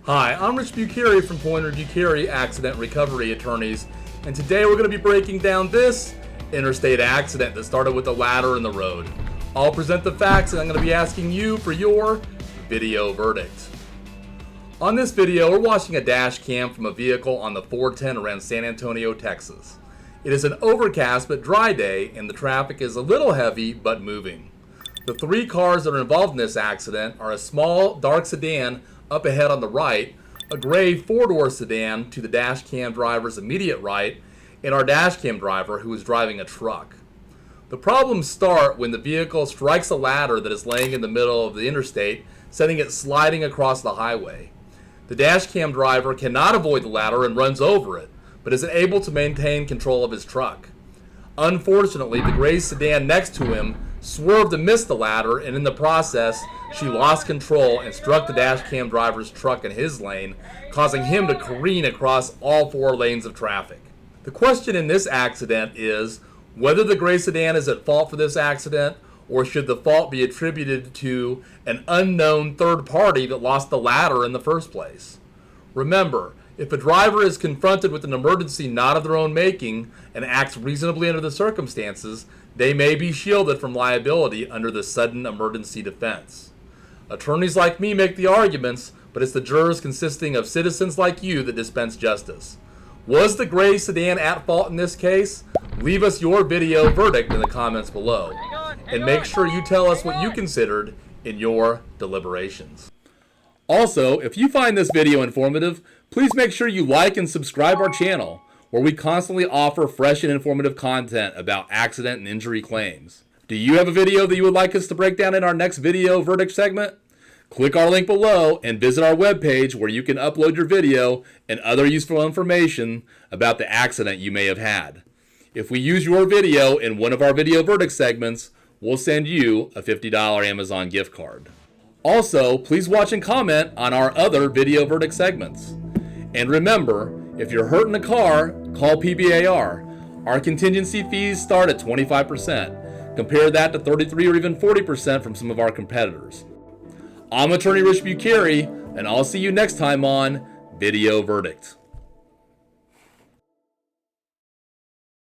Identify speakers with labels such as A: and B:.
A: Hi, I'm Rich Bucieri from Pointer Bucieri Accident Recovery Attorneys, and today we're going to be breaking down this interstate accident that started with a ladder in the road. I'll present the facts and I'm going to be asking you for your video verdict. On this video, we're watching a dash cam from a vehicle on the 410 around San Antonio, Texas. It is an overcast but dry day and the traffic is a little heavy but moving. The three cars that are involved in this accident are a small dark sedan up ahead on the right, a gray four-door sedan to the dash cam driver's immediate right, and our dash cam driver who is driving a truck. The problems start when the vehicle strikes a ladder that is laying in the middle of the interstate, sending it sliding across the highway. The dash cam driver cannot avoid the ladder and runs over it, but is able to maintain control of his truck. Unfortunately, the gray sedan next to him swerved to miss the ladder, and in the process, she lost control and struck the dash cam driver's truck in his lane, causing him to careen across all four lanes of traffic. The question in this accident is whether the gray sedan is at fault for this accident, or should the fault be attributed to an unknown third party that lost the ladder in the first place. Remember, if a driver is confronted with an emergency not of their own making and acts reasonably under the circumstances, they may be shielded from liability under the sudden emergency defense. Attorneys like me make the arguments, but it's the jurors consisting of citizens like you that dispense justice. Was the gray sedan at fault in this case? Leave us your video verdict in the comments below. And make sure you tell us what you considered in your deliberations. Also, if you find this video informative, please make sure you like and subscribe our channel, where we constantly offer fresh and informative content about accident and injury claims. Do you have a video that you would like us to break down in our next video verdict segment? Click our link below and visit our webpage where you can upload your video and other useful information about the accident you may have had. If we use your video in one of our video verdict segments, we'll send you a $50 Amazon gift card. Also, please watch and comment on our other video verdict segments. And remember, if you're hurt in a car, call PBAR. Our contingency fees start at 25%. Compare that to 33 or even 40% from some of our competitors. I'm Attorney Rich Bucieri, and I'll see you next time on Video Verdict.